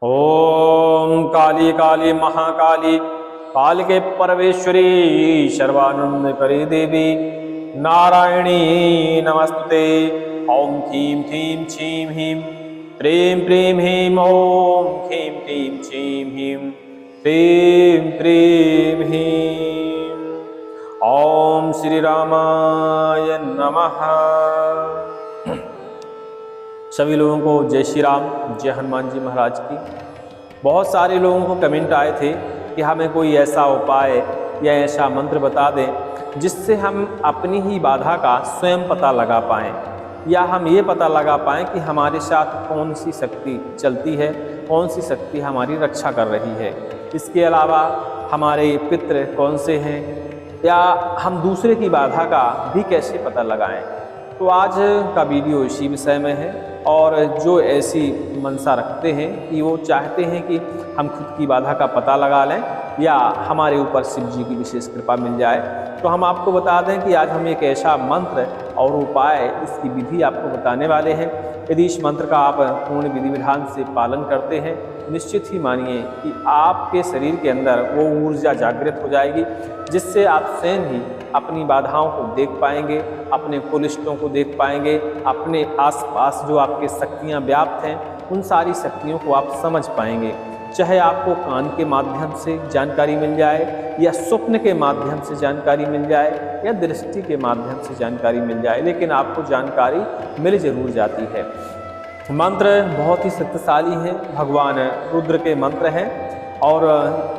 ओम काली काली महाकाली काल के परमेश्वरी सर्वानंद करी देवी नारायणी नमस्तुते। ओम ह्रीं थीं छीं ह्रीं प्रीं प्रीं ह्रीं ओम ह्रीं क्लीं छीं ह्रीं प्रीं प्रीं ह्रीं। ओम श्री रामाय नमः। सभी लोगों को जय श्री राम, जय हनुमान जी महाराज की। बहुत सारे लोगों को कमेंट आए थे कि हमें कोई ऐसा उपाय या ऐसा मंत्र बता दें जिससे हम अपनी ही बाधा का स्वयं पता लगा पाएँ, या हम ये पता लगा पाएँ कि हमारे साथ कौन सी शक्ति चलती है, कौन सी शक्ति हमारी रक्षा कर रही है। इसके अलावा हमारे पितृ कौन से हैं, या हम दूसरे की बाधा का भी कैसे पता लगाएं। तो आज का वीडियो इसी विषय में है। और जो ऐसी मनसा रखते हैं कि वो चाहते हैं कि हम खुद की बाधा का पता लगा लें या हमारे ऊपर शिव जी की विशेष कृपा मिल जाए, तो हम आपको बता दें कि आज हम एक ऐसा मंत्र और उपाय, इसकी विधि आपको बताने वाले हैं। यदि इस मंत्र का आप पूर्ण विधि विधान से पालन करते हैं, निश्चित ही मानिए कि आपके शरीर के अंदर वो ऊर्जा जागृत हो जाएगी, जिससे आप स्वयं ही अपनी बाधाओं को देख पाएंगे, अपने कुलिष्टों को देख पाएंगे, अपने आसपास जो आपके शक्तियाँ व्याप्त हैं उन सारी शक्तियों को आप समझ पाएंगे। चाहे आपको कान के माध्यम से जानकारी मिल जाए, या स्वप्न के माध्यम से जानकारी मिल जाए, या दृष्टि के माध्यम से जानकारी मिल जाए, लेकिन आपको जानकारी मिल जरूर जाती है। मंत्र बहुत ही शक्तिशाली हैं, भगवान रुद्र के मंत्र हैं। और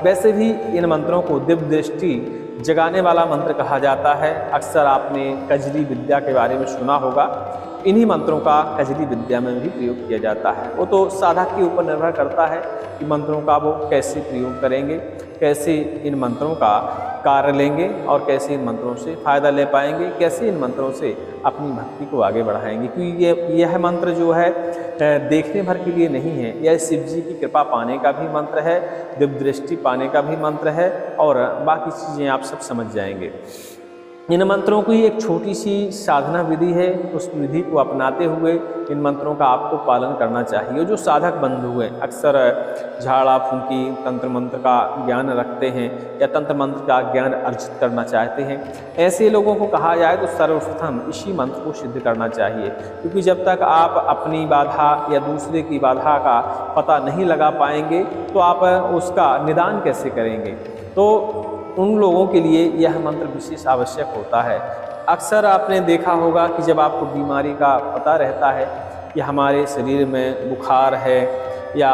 वैसे भी इन मंत्रों को दिव्य दृष्टि जगाने वाला मंत्र कहा जाता है। अक्सर आपने कजली विद्या के बारे में सुना होगा। इन्हीं मंत्रों का कजली विद्या में भी प्रयोग किया जाता है। वो तो साधक के ऊपर निर्भर करता है कि मंत्रों का वो कैसे प्रयोग करेंगे, कैसे इन मंत्रों का कार्य लेंगे और कैसे इन मंत्रों से फ़ायदा ले पाएंगे, कैसे इन मंत्रों से अपनी भक्ति को आगे बढ़ाएंगे। क्योंकि यह मंत्र जो है देखने भर के लिए नहीं है, यह शिव जी की कृपा पाने का भी मंत्र है, दिव्य दृष्टि पाने का भी मंत्र है, और बाकी चीज़ें आप सब समझ जाएंगे। इन मंत्रों की एक छोटी सी साधना विधि है, उस विधि को अपनाते हुए इन मंत्रों का आपको पालन करना चाहिए। जो साधक बंधु हैं अक्सर झाड़ा फूंकी तंत्र मंत्र का ज्ञान रखते हैं या तंत्र मंत्र का ज्ञान अर्जित करना चाहते हैं, ऐसे लोगों को कहा जाए तो सर्वप्रथम इसी मंत्र को सिद्ध करना चाहिए। क्योंकि जब तक आप अपनी बाधा या दूसरे की बाधा का पता नहीं लगा पाएंगे तो आप उसका निदान कैसे करेंगे। तो उन लोगों के लिए यह मंत्र विशेष आवश्यक होता है। अक्सर आपने देखा होगा कि जब आपको बीमारी का पता रहता है कि हमारे शरीर में बुखार है या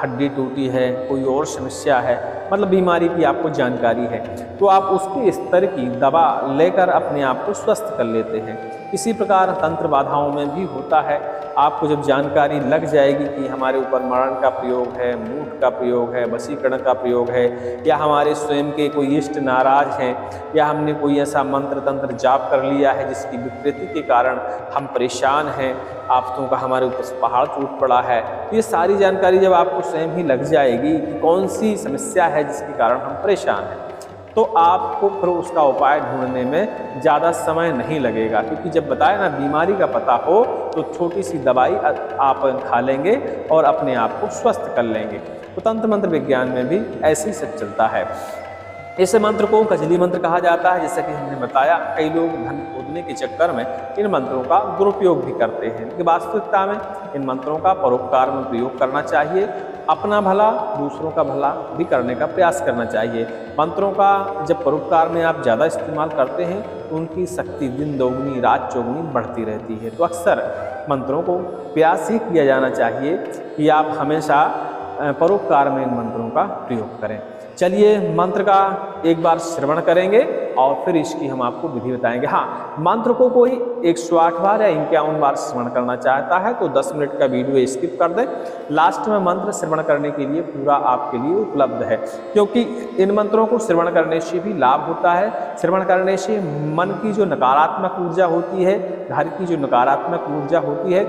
हड्डी टूटी है, कोई और समस्या है, मतलब बीमारी की आपको जानकारी है, तो आप उसके स्तर की दवा लेकर अपने आप को स्वस्थ कर लेते हैं। इसी प्रकार तंत्र बाधाओं में भी होता है। आपको जब जानकारी लग जाएगी कि हमारे ऊपर मरण का प्रयोग है, मूठ का प्रयोग है, वशीकरण का प्रयोग है, या हमारे स्वयं के कोई इष्ट नाराज हैं, या हमने कोई ऐसा मंत्र तंत्र जाप कर लिया है जिसकी विकृति के कारण हम परेशान हैं, आफतों का हमारे ऊपर पहाड़ टूट पड़ा है, तो ये सारी जानकारी जब आपको स्वयं ही लग जाएगी कि कौन सी समस्या है जिसके कारण हम परेशान हैं, तो आपको फिर उसका उपाय ढूंढने में ज़्यादा समय नहीं लगेगा। क्योंकि जब बताया ना, बीमारी का पता हो तो छोटी सी दवाई आप खा लेंगे और अपने आप को स्वस्थ कर लेंगे। तो तंत्र मंत्र विज्ञान में भी ऐसे ही सब चलता है। इस मंत्र को कजली मंत्र कहा जाता है। जैसा कि हमने बताया, कई लोग धन खोदने के चक्कर में इन मंत्रों का दुरुपयोग भी करते हैं, लेकिन वास्तविकता में इन मंत्रों का परोपकार में प्रयोग करना चाहिए। अपना भला दूसरों का भला भी करने का प्रयास करना चाहिए। मंत्रों का जब परोपकार में आप ज़्यादा इस्तेमाल करते हैं तो उनकी शक्ति दिन दोगुनी रात चौगुनी बढ़ती रहती है। तो अक्सर मंत्रों को प्रयास ही किया जाना चाहिए कि आप हमेशा परोपकार में इन मंत्रों का प्रयोग करें। चलिए मंत्र का एक बार श्रवण करेंगे और फिर इसकी हम आपको विधि बताएंगे। हाँ, मंत्र को कोई 108 बार या 51 बार श्रवण करना चाहता है तो 10 मिनट का वीडियो स्किप कर दें। लास्ट में मंत्र श्रवण करने के लिए पूरा आपके लिए उपलब्ध है, क्योंकि इन मंत्रों को श्रवण करने से भी लाभ होता है। श्रवण करने से मन की जो नकारात्मक ऊर्जा होती है, घर की जो नकारात्मक ऊर्जा होती है,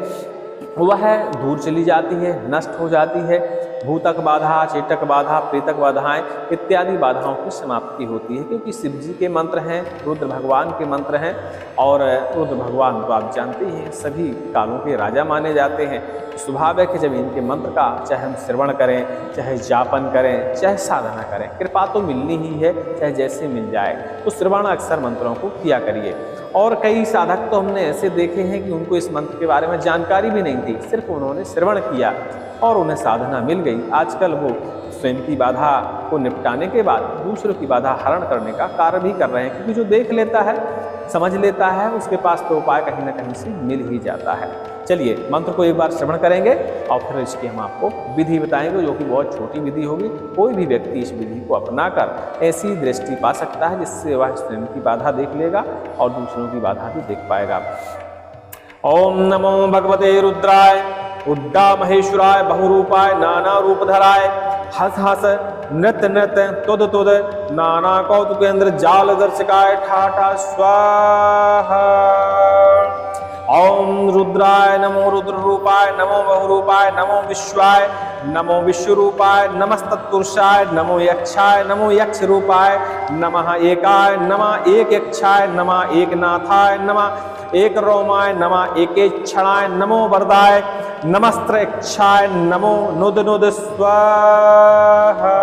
वह दूर चली जाती है, नष्ट हो जाती है। भूतक बाधा, चेतक बाधा, प्रेतक बाधाएं इत्यादि बाधाओं की समाप्ति होती है, क्योंकि शिव जी के मंत्र हैं, रुद्र भगवान के मंत्र हैं। और रुद्र भगवान तो आप जानते ही हैं सभी कालों के राजा माने जाते हैं। स्वभाव है कि जब इनके मंत्र का चाहे हम श्रवण करें, चाहे जापन करें, चाहे साधना करें, कृपा तो मिलनी ही है, चाहे जैसे मिल जाए। तो श्रवण अक्सर मंत्रों को किया करिए। और कई साधक तो हमने ऐसे देखे हैं कि उनको इस मंत्र के बारे में जानकारी भी नहीं थी, सिर्फ उन्होंने श्रवण किया और उन्हें साधना मिल गई। आजकल वो स्वयं की बाधा को निपटाने के बाद दूसरों की बाधा हरण करने का कार्य भी कर रहे हैं, क्योंकि जो देख लेता है, समझ लेता है, उसके पास तो उपाय कहीं ना कहीं से मिल ही जाता है। चलिए मंत्र को एक बार श्रवण करेंगे और फिर इसकी हम आपको विधि बताएंगे, जो कि बहुत छोटी विधि होगी। कोई भी व्यक्ति इस विधि को अपनाकर ऐसी दृष्टि पा सकता है जिससे वह स्वयं की बाधा देख लेगा और दूसरों की बाधा भी देख पाएगा। ओम नमो भगवते रुद्राय उड्डा महेश्वराय बहुरूपाय नाना रूपधराय हस हस नृत नृत तुद तुद नाना कौतुकेन्द्र जाल दर्शकाय ठाठा स्वाहा। ओम रुद्राय नमो रुद्र रूपाय नमो बहुरूपाय नमो विश्वाय नमो विश्वरूपाय नमस्तत्पुरुषाय नमो यक्षाय नमो यक्ष रूपाय नमः एकाय नमः एक यक्षाय नमः एक नाथाय नमः एक रोमाय नमः एके क्षणाय नमो वरदाय नमस्त्र इच्छाय नमो नुद नुद स्वाहा।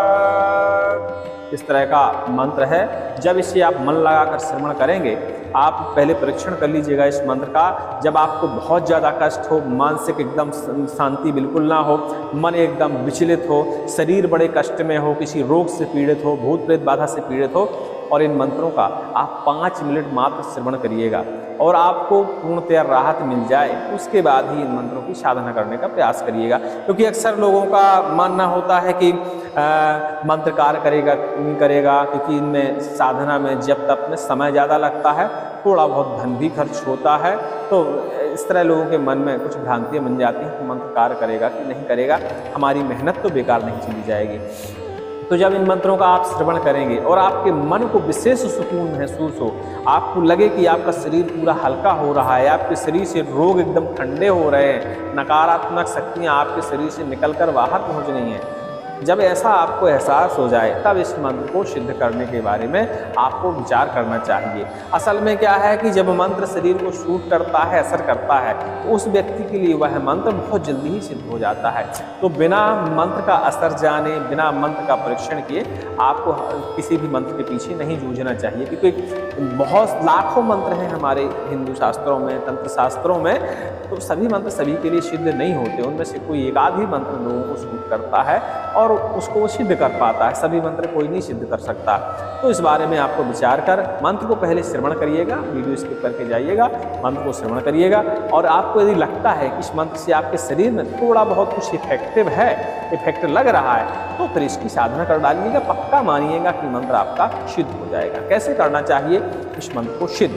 इस तरह का मंत्र है। जब इसे आप मन लगाकर श्रवण करेंगे, आप पहले परीक्षण कर लीजिएगा इस मंत्र का। जब आपको बहुत ज़्यादा कष्ट हो, मानसिक एकदम शांति बिल्कुल ना हो, मन एकदम विचलित हो, शरीर बड़े कष्ट में हो, किसी रोग से पीड़ित हो, भूत प्रेत बाधा से पीड़ित हो, और इन मंत्रों का आप 5 मिनट मात्र श्रवण करिएगा और आपको पूर्णतया राहत मिल जाए, उसके बाद ही इन मंत्रों की साधना करने का प्रयास करिएगा। क्योंकि अक्सर लोगों का मानना होता है कि मंत्र कार्य करेगा नहीं करेगा, क्योंकि इनमें साधना में जब तक में समय ज़्यादा लगता है, थोड़ा बहुत धन भी खर्च होता है। तो इस तरह लोगों के मन में कुछ भ्रांतियाँ बन जाती हैं कि मंत्र कार्य करेगा कि नहीं करेगा, हमारी मेहनत तो बेकार नहीं चली जाएगी। तो जब इन मंत्रों का आप श्रवण करेंगे और आपके मन को विशेष सुकून महसूस हो, आपको लगे कि आपका शरीर पूरा हल्का हो रहा है, आपके शरीर से रोग एकदम ठंडे हो रहे हैं, नकारात्मक शक्तियाँ आपके शरीर से निकलकर बाहर पहुँच रही हैं, जब ऐसा आपको एहसास हो जाए, तब इस मंत्र को सिद्ध करने के बारे में आपको विचार करना चाहिए। असल में क्या है कि जब मंत्र शरीर को सूट करता है, असर करता है, तो उस व्यक्ति के लिए वह मंत्र बहुत जल्दी ही सिद्ध हो जाता है। तो बिना मंत्र का असर जाने, बिना मंत्र का परीक्षण किए आपको किसी भी मंत्र के पीछे नहीं जूझना चाहिए, क्योंकि बहुत लाखों मंत्र हैं हमारे हिंदू शास्त्रों में, तंत्र शास्त्रों में, तो सभी मंत्र सभी के लिए सिद्ध नहीं होते। उनमें से कोई एक आध ही मंत्र लोगों को सूट करता है और उसको वो सिद्ध कर पाता है, सभी मंत्र कोई नहीं सिद्ध कर सकता। तो इस बारे में आपको विचार कर मंत्र को पहले श्रवण करिएगा, वीडियो स्किप करके जाइएगा, मंत्र को श्रवण करिएगा, और आपको यदि लगता है कि इस मंत्र से आपके शरीर में थोड़ा बहुत कुछ इफेक्टिव है, इफेक्ट लग रहा है, तो फिर इसकी साधना कर डालिएगा। पक्का मानिएगा कि मंत्र आपका सिद्ध हो जाएगा। कैसे करना चाहिए इस मंत्र को सिद्ध?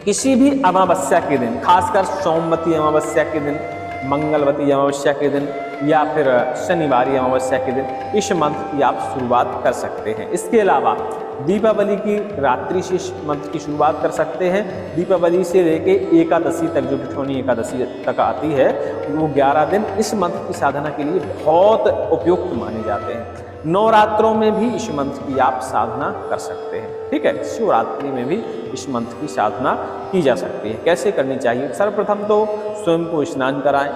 किसी भी अमावस्या के दिन, खासकर सोमवती अमावस्या के दिन, मंगलवती अमावस्या के दिन या फिर शनिवारी अमावस्या के दिन इस मंत्र की आप शुरुआत कर सकते हैं। इसके अलावा दीपावली की रात्रि से इस मंत्र की शुरुआत कर सकते हैं। दीपावली से लेके एकादशी तक, जो ठिठौनी एकादशी तक आती है, वो 11 दिन इस मंत्र की साधना के लिए बहुत उपयुक्त माने जाते हैं। नवरात्रों में भी इस मंत्र की आप साधना कर सकते हैं। ठीक है, शिवरात्रि में भी इस मंत्र की साधना की जा सकती है। कैसे करनी चाहिए? सर्वप्रथम तो स्वयं को स्नान कराएं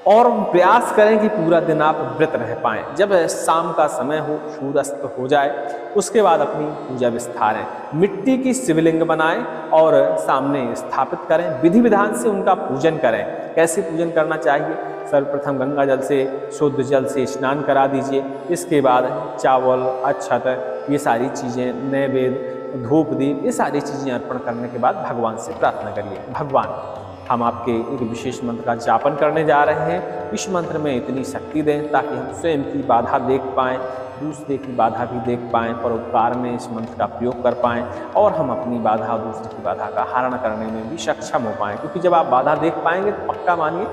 और प्रयास करें कि पूरा दिन आप व्रत रह पाएं। जब शाम का समय हो, सूर्यास्त हो जाए, उसके बाद अपनी पूजा विस्तारें। मिट्टी की शिवलिंग बनाएं और सामने स्थापित करें। विधि विधान से उनका पूजन करें। कैसे पूजन करना चाहिए? सर्वप्रथम गंगा जल से, शुद्ध जल से स्नान करा दीजिए। इसके बाद चावल, अक्षत, ये सारी चीज़ें, नैवेद्य, धूप दीप, ये सारी चीज़ें अर्पण करने के बाद भगवान से प्रार्थना करिए, भगवान हम आपके एक विशेष मंत्र का जापन करने जा रहे हैं, इस मंत्र में इतनी शक्ति दें ताकि हम स्वयं की बाधा देख पाएँ, दूसरे की बाधा भी देख पाएँ, परोपकार में इस मंत्र का प्रयोग कर पाएँ और हम अपनी बाधा, दूसरे की बाधा का हरण करने में भी सक्षम हो पाएँ। क्योंकि जब आप बाधा देख पाएंगे तो पक्का मानिए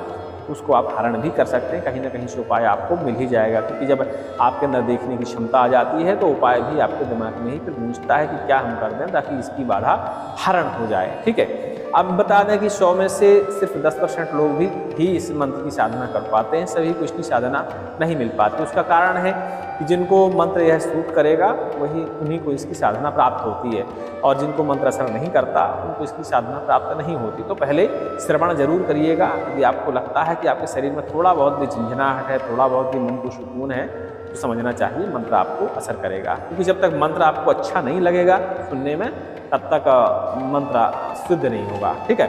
उसको आप हरण भी कर सकते हैं। कहीं ना कहीं से उपाय आपको मिल ही जाएगा, क्योंकि जब आपके अंदर देखने की क्षमता आ जाती है तो उपाय भी आपके दिमाग में ही फिर गूंजता है कि क्या हम कर दें ताकि इसकी बाधा हरण हो जाए। ठीक है, अब बता दें कि 100 में से सिर्फ 10% लोग ही इस मंत्र की साधना कर पाते हैं, सभी को इसकी साधना नहीं मिल पाती। उसका कारण है कि जिनको मंत्र यह सूट करेगा उन्हीं को इसकी साधना प्राप्त होती है, और जिनको मंत्र असर नहीं करता उनको इसकी साधना प्राप्त नहीं होती। तो पहले श्रवण जरूर करिएगा। यदि आपको लगता है कि आपके शरीर में थोड़ा बहुत भी झंझनाहट है, थोड़ा बहुत भी मन को सुकून है, तो समझना चाहिए मंत्र आपको असर करेगा। क्योंकि जब तक मंत्र आपको अच्छा नहीं लगेगा सुनने में, तब तक मंत्र शुद्ध नहीं होगा। ठीक है,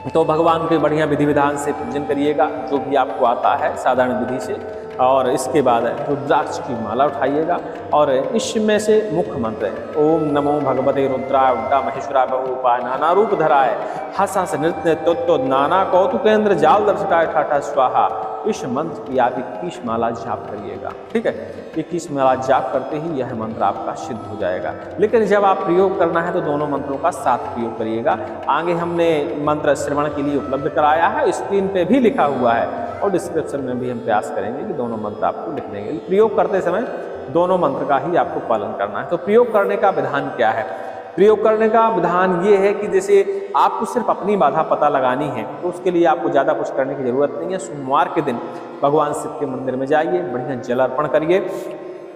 तो भगवान के बढ़िया विधि विधान से पूजन करिएगा, जो भी आपको आता है साधारण विधि से। और इसके बाद रुद्राक्ष की माला उठाइएगा और इसमें से मुख्य मंत्र है ओम नमो भगवते रुद्राय उड्डा महेश्वराय बहुरूपाय नाना रूप धराय हस हस नृत्य तत्व नाना कौतुकेंद्र जाल दर्शकाय ठाठा स्वाहा। इस मंत्र की आप 21 माला जाप करिएगा। ठीक है, 21 माला जाप करते ही यह मंत्र आपका सिद्ध हो जाएगा। लेकिन जब आप प्रयोग करना है तो दोनों मंत्रों का साथ प्रयोग करिएगा। आगे हमने मंत्र श्रवण के लिए उपलब्ध कराया है, स्क्रीन पे भी लिखा हुआ है और डिस्क्रिप्शन में भी हम प्रयास करेंगे कि दोनों मंत्र आपको लिख देंगे। प्रयोग करते समय दोनों मंत्र का ही आपको पालन करना है। तो प्रयोग करने का विधान क्या है? प्रयोग करने का विधान ये है कि जैसे आपको सिर्फ अपनी बाधा पता लगानी है, तो उसके लिए आपको ज़्यादा कुछ करने की ज़रूरत नहीं है। सोमवार के दिन भगवान शिव के मंदिर में जाइए, बढ़िया जल अर्पण करिए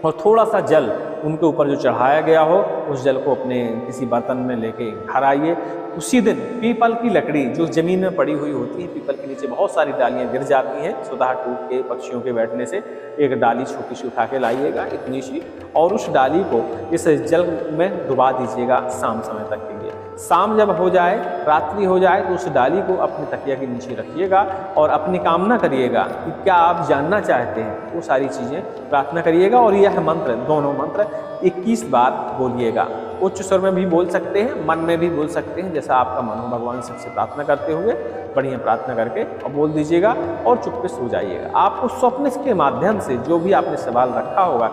और थोड़ा सा जल उनके ऊपर जो चढ़ाया गया हो उस जल को अपने किसी बर्तन में लेके घर आइए। उसी दिन पीपल की लकड़ी जो जमीन में पड़ी हुई होती है, पीपल के नीचे बहुत सारी डालियां गिर जाती हैं, स्वतः टूट के पक्षियों के बैठने से, एक डाली छोटी सी उठा के लाइएगा इतनी सी, और उस डाली को इस जल में डुबा दीजिएगा शाम समय तक के लिए। शाम जब हो जाए, रात्रि हो जाए, तो उस डाली को अपने तकिया के नीचे रखिएगा और अपनी कामना करिएगा कि क्या आप जानना चाहते हैं, वो सारी चीज़ें प्रार्थना करिएगा। और यह मंत्र, दोनों मंत्र 21 बार बोलिएगा। उच्च स्वर में भी बोल सकते हैं, मन में भी बोल सकते हैं, जैसा आपका मन हो। भगवान शिव से प्रार्थना करते हुए बढ़िया प्रार्थना करके और बोल दीजिएगा और चुपके सो जाइएगा। आपको स्वप्न के माध्यम से जो भी आपने सवाल रखा होगा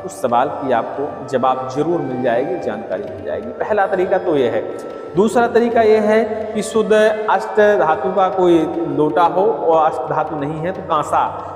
उस सवाल की आपको जवाब जरूर मिल जाएगी, जानकारी मिल जाएगी। पहला तरीका तो यह है। दूसरा तरीका यह है कि शुद्ध अष्ट धातु का कोई लोटा हो, और अष्ट धातु नहीं है तो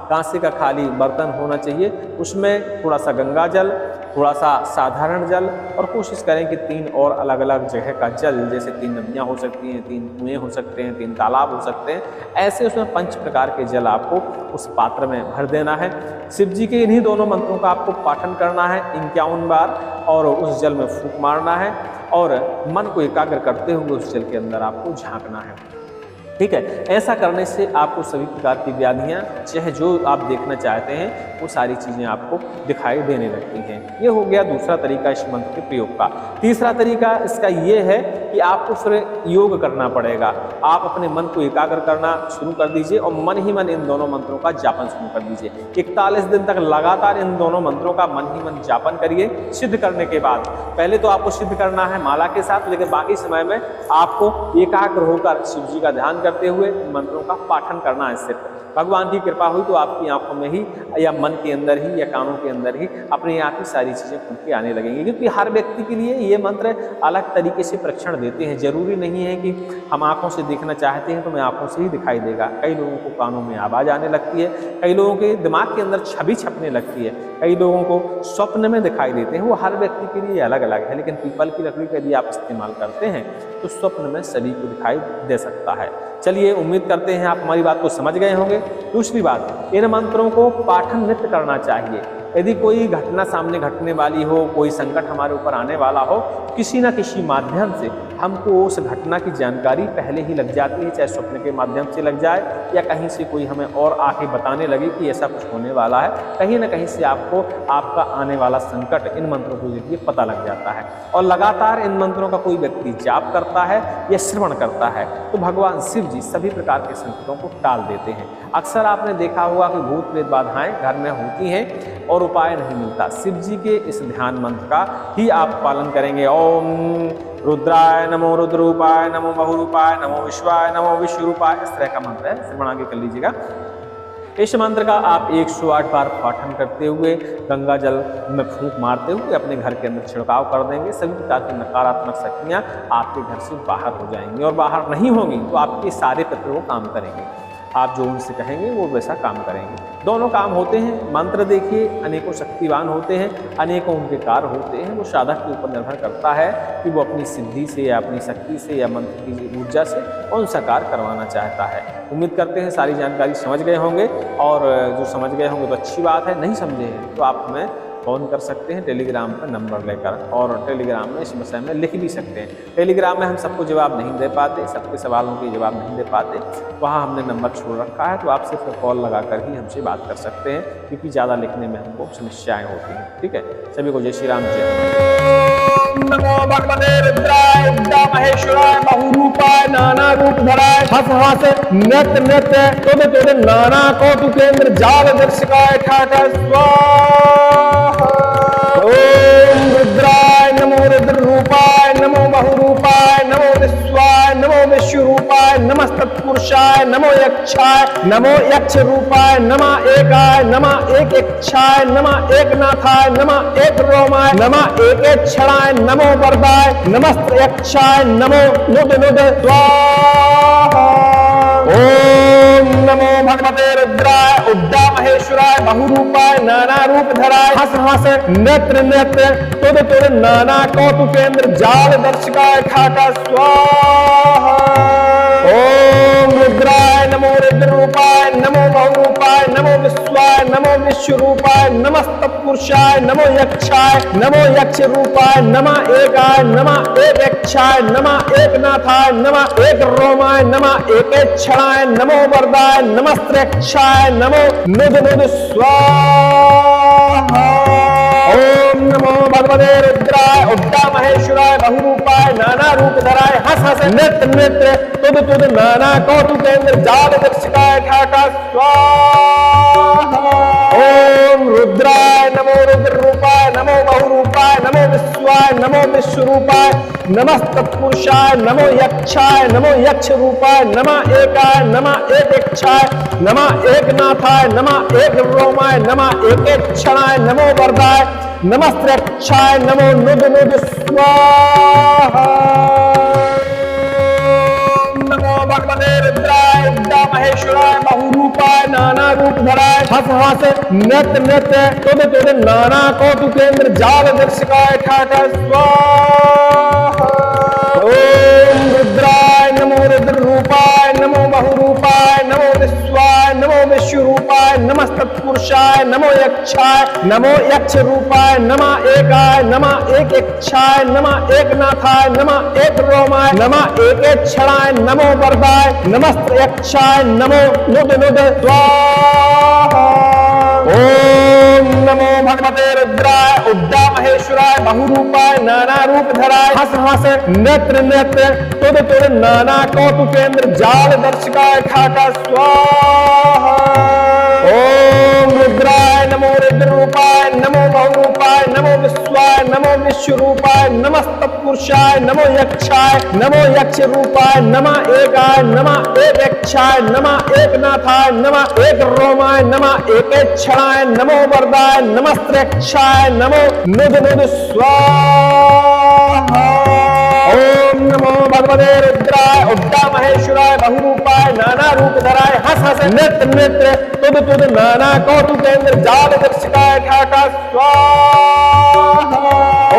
कांसे का खाली बर्तन होना चाहिए। उसमें थोड़ा सा गंगा जल, थोड़ा सा साधारण जल, और कोशिश करें कि 3 और अलग अलग जगह का जल, जैसे 3 नदियाँ हो सकती हैं, 3 कुएँ हो सकते हैं, 3 तालाब हो सकते हैं, ऐसे उसमें 5 प्रकार के जल आपको उस पात्र में भर देना है। शिव जी के इन्हीं दोनों मंत्रों का आपको पाठन करना है 51 बार, और उस जल में फूंक मारना है और मन को एकाग्र करते हुए उस जल के अंदर आपको झांकना है। ठीक है, ऐसा करने से आपको सभी प्रकार की व्याधियाँ, चाहे जो आप देखना चाहते हैं, वो सारी चीज़ें आपको दिखाई देने लगती हैं। ये हो गया दूसरा तरीका इस मंत्र के प्रयोग का। तीसरा तरीका इसका ये है कि आपको फिर योग करना पड़ेगा। आप अपने मन को एकाग्र करना शुरू कर दीजिए और मन ही मन इन दोनों मंत्रों का जापन शुरू कर दीजिए। 41 दिन तक लगातार इन दोनों मंत्रों का मन ही मन जापन करिए। सिद्ध करने के बाद, पहले तो आपको सिद्ध करना है माला के साथ, लेकिन बाकी समय में आपको एकाग्र होकर शिव जी का ध्यान करते हुए इन मंत्रों का पाठन करना है। सिर्फ भगवान की कृपा हुई तो आपकी आंखों में ही या मन के अंदर ही या कानों के अंदर ही अपने आप ही सारी चीज़ें खुल के आने लगेंगी। क्योंकि हर व्यक्ति के लिए ये मंत्र अलग तरीके से परीक्षण देते हैं। जरूरी नहीं है कि हम आंखों से देखना चाहते हैं तो हमें आंखों से ही दिखाई देगा। कई लोगों को कानों में आवाज़ आने लगती है, कई लोगों के दिमाग के अंदर छवि छपने लगती है, कई लोगों को स्वप्न में दिखाई देते हैं। वो हर व्यक्ति के लिए अलग अलग है, लेकिन पीपल की लकड़ी का यदि आप इस्तेमाल करते हैं तो स्वप्न में सभी को दिखाई दे सकता है। चलिए, उम्मीद करते हैं आप हमारी बात को समझ गए होंगे। दूसरी बात, इन मंत्रों को पाठन नित्य करना चाहिए। यदि कोई घटना सामने घटने वाली हो, कोई संकट हमारे ऊपर आने वाला हो, किसी न किसी माध्यम से हमको उस घटना की जानकारी पहले ही लग जाती है, चाहे स्वप्न के माध्यम से लग जाए या कहीं से कोई हमें और आके बताने लगे कि ऐसा कुछ होने वाला है। कहीं ना कहीं से आपको आपका आने वाला संकट इन मंत्रों के जरिए पता लग जाता है। और लगातार इन मंत्रों का कोई व्यक्ति जाप करता है या श्रवण करता है तो भगवान शिव जी सभी प्रकार के संकटों को टाल देते हैं। अक्सर आपने देखा होगा कि भूत प्रेत बाधाएं घर में होती हैं और उपाय नहीं मिलता। शिव जी के इस ध्यान मंत्र का ही आप पालन करेंगे। ओम रुद्राय नमो, रुद्रूपाय नमो, बहुरूपाय नमो, विश्वाय नमो, विश्वरूपाय, इस तरह का मंत्र है, श्रवण आगे कर लीजिएगा। इस मंत्र का आप 108 बार पाठन करते हुए गंगा जल में फूंक मारते हुए अपने घर के अंदर छिड़काव कर देंगे। सभी प्रकार की नकारात्मक शक्तियाँ आपके घर से बाहर हो जाएंगी, और बाहर नहीं होंगी तो आपके सारे पितरों काम करेंगे। आप जो उनसे कहेंगे वो वैसा काम करेंगे। दोनों काम होते हैं। मंत्र देखिए अनेकों शक्तिवान होते हैं, अनेकों उनके कार्य होते हैं। वो साधक के ऊपर निर्भर करता है कि वो अपनी सिद्धि से या अपनी शक्ति से या मंत्र की ऊर्जा से कौन सा कार्य करवाना चाहता है। उम्मीद करते हैं सारी जानकारी समझ गए होंगे, और जो समझ गए होंगे तो अच्छी बात है, नहीं समझे हैं तो आप हमें फ़ोन कर सकते हैं टेलीग्राम पर नंबर लेकर, और टेलीग्राम में इस विषय में लिख भी सकते हैं। टेलीग्राम में हम सबको जवाब नहीं दे पाते, सबके सवालों के जवाब नहीं दे पाते, वहाँ हमने नंबर छोड़ रखा है, तो आप सिर्फ कॉल लगाकर ही हमसे बात कर सकते हैं, क्योंकि ज़्यादा लिखने में हमको समस्याएँ होती हैं। ठीक है, सभी को जय श्री राम, जय नमो भगवते रुद्राय उग्रा महेश्वराय बहुरूपाय नाना रूप धराय हस हस नृत्य नृत्य तुद तुद नाना कौतुकेन्द्र जाल दर्शकाय ठाठा स्वाहा। ओम रुद्राय नमो रुद्र रूपाय नमो बहुरूपाय नमो विश्वाय नमो विश्वरूपाय नमस्तत्पुरुषाय नमो यक्षाय नमो यक्ष रूपाय नमः एकाय नमः एक इच्छाय नमः एकनाथाय नमः एक रोमाय नमः एक क्षणाय नमो वरदाय नमस्त यक्षाय नमो नुद नुद स्वाहा। ओम नमो भगवते रुद्राय उग्रा महेश्वराय बहुरूपाय नाना रूप धराय हस हस नेत्र नेत्र तुद तुद नाना कौतुकेन्द्र जाल दर्शकाय ठाठा स्वाहा। ओम रुद्राय नमो रुद्र रूपाय नमो बहुरूपाय नमो विश्वाय नमो विश्वरूपाय नमस्तत्पुरुषाय नमो यक्षाय नमो यक्ष रूपाय नमः एकाय नमः एक यक्षाय नमः एकनाथाय नमः एक रोमाय नमः एक क्षणाय नमो वरदाय नमस्त्रक्षाय नमो नुद नुद स्वाहा। ओम नमो भगवते रुद्राय उग्रा महेश्वराय बहुरूपाय नाना रूप धराय हस हस नृत्य नृत्य तुद तुद नाना कौतुकेन्द्र जाल दर्शकाय ठाठा स्वाहा। ओम रुद्राय नमो रुद्र रूपाय नमो बहुरूपाय नमो विश्वाय नमो विश्वरूपाय नमस्तत्पुरुषाय नमो यक्षाय नमो यक्ष रूपाय नमः एकाय नमः एक इच्छाय नमः एकनाथाय नमः एक रोमाय नमः एक क्षणाय नमो वरदाय नमस्त्रक्षाय नमो नुद नुद स्वाहा। नमो भगवते रुद्राय उग्रा महेश्वराय बहुरूपाय नाना रूप धराय हस हस नृत्य नृत्य तुद तुद नाना कौतुकेन्द्र जाल दर्शकाय ठाठा स्वाहा। ओम रुद्राय नमो रुद्र रूपाय नमो बहुरूपाय नमो विश्वाय नमो विश्वरूपाय नमस्तत्पुरुषाय नमो यक्षाय नमो यक्ष रूपाय नमः एकाय नमः एक इच्छाय नमः एकनाथाय नमः एक रोमाय नमः एक क्षणाय नमो वरदाय नमस्त यक्षाय नमो नुद नुद स्वाहा। ओम नमो भगवते रुद्राय उग्रा महेश्वराय बहुरूपाय नाना रूप धराय हस हस नेत्र नेत्र तुद तुद नाना कौतुकेन्द्र जाल दर्शकाय ठाठा स्वाहा। ओम रुद्राय नमो रुद्र रूपाय नमो बहुरूपाय नमो विश्वाय नमो विश्वरूपाय नमस्तत्पुरुषाय नमो यक्षाय नमो यक्ष रूपाय नमः एकाय नमः एक यक्षाय नमः एकनाथाय नमः एक रोमाय नमः एक क्षणाय नमो वरदाय नमस्त्रक्षाय नमो नुद नुद स्वाहा। ओम नमो भगवते रुद्राय उग्रा महेश्वराय बहुरूपाय नाना रूप धराय हस हस नृत्य नृत्य तुद तुद नाना कौतुकेन्द्र जाल दर्शकाय ठाठा स्वाहा।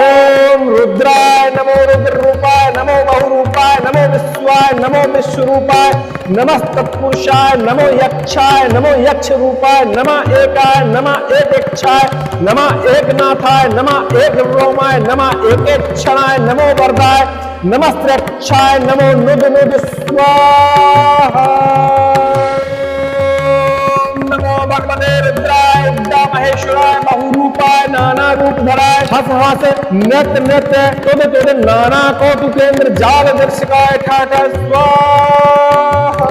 ओम रुद्राय नमो रुद्र रूपाय नमो बहुरूपाय नमो विश्वाय नमो विश्वरूपाय नमस्तत्पुरुषाय नमो यक्षाय नमो यक्ष रूपाय नमः एकाय नमः एक इच्छाय नमः एकनाथाय नमः एक रोमाय नमः एक क्षणाय नमो वरदाय नमस्त्रक्षाय नमो नुद नुद स्वाहा। नमो भगवते रुद्राय उग्रा महेश्वराय बहुरूपाय नाना रूप धराय हस हस नृत्य नृत्य तुद तुद नाना कौतुकेन्द्र जाल दर्शकाय ठाठा स्वाहा।